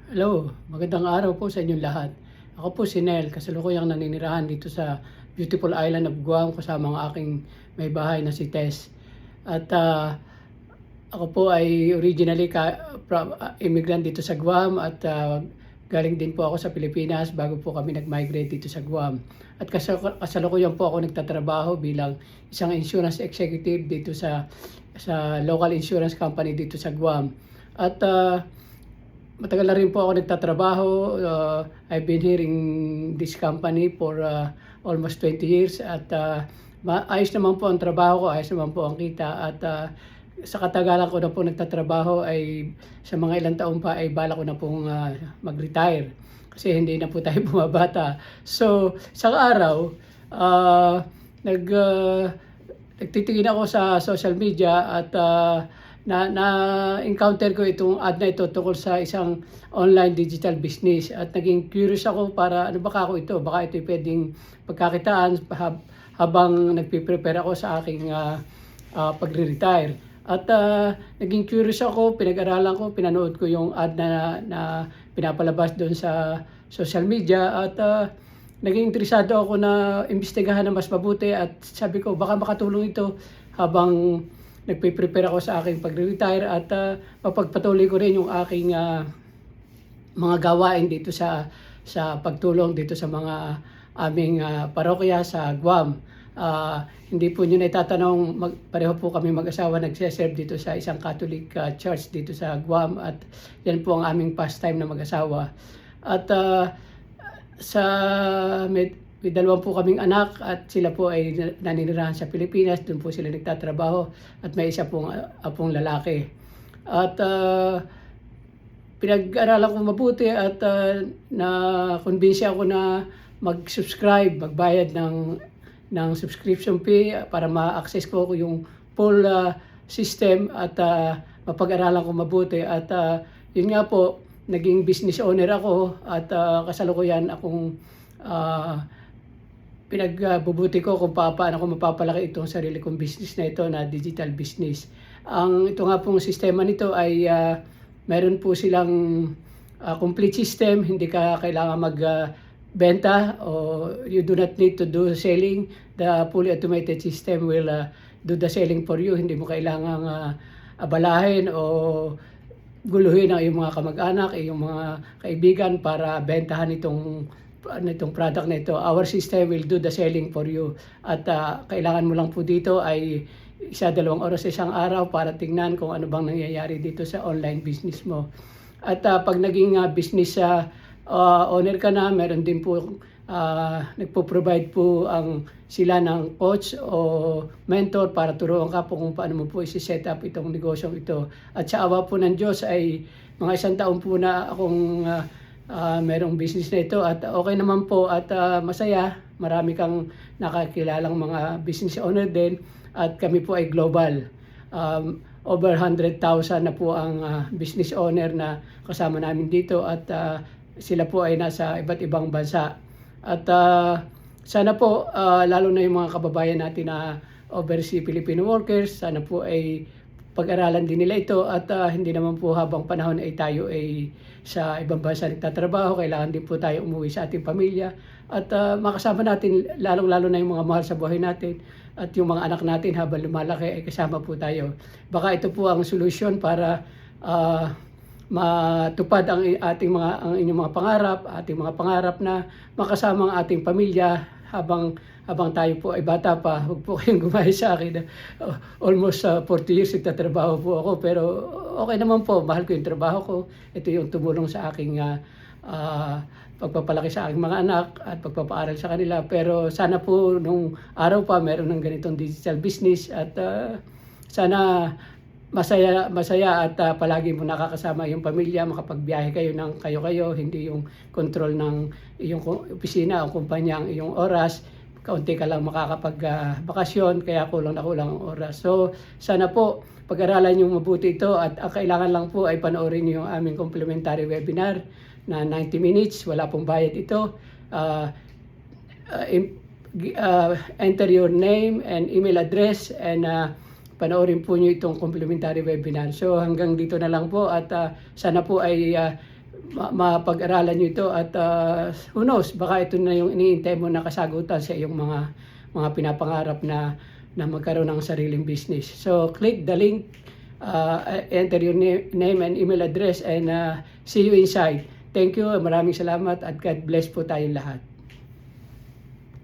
Hello, magandang araw po sa inyong lahat. Ako po si Nel, kasalukuyang naninirahan dito sa beautiful island of Guam kasama ang aking may bahay na si Tess. At ako po ay originally immigrant dito sa Guam at galing din po ako sa Pilipinas bago po kami nag-migrate dito sa Guam. At kasalukuyan po ako nagtatrabaho bilang isang insurance executive dito sa local insurance company dito sa Guam. At matagal na rin po ako nagtatrabaho. I've been here in this company for almost 20 years at ayos naman po ang trabaho ko, ayos naman po ang kita at sa katagalan ko na po nagtatrabaho ay sa mga ilang taon pa ay bala ko na pong mag-retire kasi hindi na po tayo bumabata. So sa araw, uh, nag, uh, nagtitingin ako sa social media at na-encounter ko itong ad na ito tungkol sa isang online digital business at naging curious ako para ano baka ako ito, baka ito pwedeng pagkakitaan habang nagpe-prepare ako sa aking pagre-retire. At naging curious ako, pinag-aralan ko, pinanood ko yung ad na pinapalabas doon sa social media at naging interesado ako na imbestigahan na mas mabuti at sabi ko baka makatulong ito habang nagpe-prepare ako sa aking pagre-retire at mapagpatuloy ko rin yung aking mga gawain dito sa pagtulong dito sa mga aming parokya sa Guam. Hindi po nyo na itatanong, pareho po kami mag-asawa nagseserve dito sa isang Catholic church dito sa Guam at yan po ang aming pastime na mag-asawa. At sa may dalawa po kaming anak at sila po ay naninirahan sa Pilipinas. Doon po sila nagtatrabaho at may isa pong apong lalaki. At pinag-aralan ko mabuti at na-convince ako na mag-subscribe, magbayad ng subscription fee para ma-access ko yung full system at mapag-aralan ko mabuti. At yun nga po, naging business owner ako at kasalukuyan akong pinagbubuti ko kung paano ko mapapalaki itong sarili kong business na ito na digital business. Ito nga pong sistema nito ay meron po silang complete system, hindi ka kailangan magbenta o you do not need to do selling. The fully automated system will do the selling for you. Hindi mo kailangang abalahin o guluhin ang iyong mga kamag-anak, iyong mga kaibigan para bentahan itong product na ito. Our system will do the selling for you. At kailangan mo lang po dito ay 1-2 oras sa isang araw para tingnan kung ano bang nangyayari dito sa online business mo. At pag naging business owner ka na, meron din po nagpo-provide po sila ng coach o mentor para turuan ka po kung paano mo po isi-set up itong negosyong ito. At sa awa po ng Diyos ay mga 1 taon po na akong merong business na ito at okay naman po at masaya. Marami kang nakakilalang mga business owner din at kami po ay global. Over 100,000 na po ang business owner na kasama namin dito at sila po ay nasa iba't ibang bansa. At sana po lalo na yung mga kababayan natin na overseas Filipino workers, sana po ay pag-aralan din nila ito at hindi naman po habang panahon ay tayo ay sa ibang bansa nagtatrabaho, kailangan din po tayo umuwi sa ating pamilya at makasama natin lalong-lalo na yung mga mahal sa buhay natin at yung mga anak natin habang lumalaki ay kasama po tayo. Baka ito po ang solusyon para matupad ang inyong mga pangarap, ating mga pangarap na makasama ang ating pamilya habang tayo po ay bata pa. Huwag po kayong gumaya sa akin. Almost 40 years nagtatrabaho po ako pero okay naman po. Mahal ko yung trabaho ko. Ito yung tumulong sa aking pagpapalaki sa aking mga anak at pagpapaaral sa kanila. Pero sana po nung araw pa meron ng ganitong digital business at sana masaya at palagi mo nakakasama yung pamilya, makapagbiyahe kayo ng kayo-kayo, hindi yung control ng iyong opisina o kumpanya ang iyong oras. Kaunti ka lang makakapag-bakasyon, kaya kulang na kulang ang oras. So sana po pag-aralan yung mabuti ito at ang kailangan lang po ay panoorin yung aming complimentary webinar na 90 minutes, wala pong bayad ito. Enter your name and email address and panoorin po nyo itong complimentary webinar. So hanggang dito na lang po at sana po ay mapag-aralan nyo ito at who knows, baka ito na yung iniintay mo na kasagutan sa iyong mga pinapangarap na magkaroon ng sariling business. So click the link, enter your name and email address, and see you inside. Thank you, maraming salamat at God bless po tayong lahat.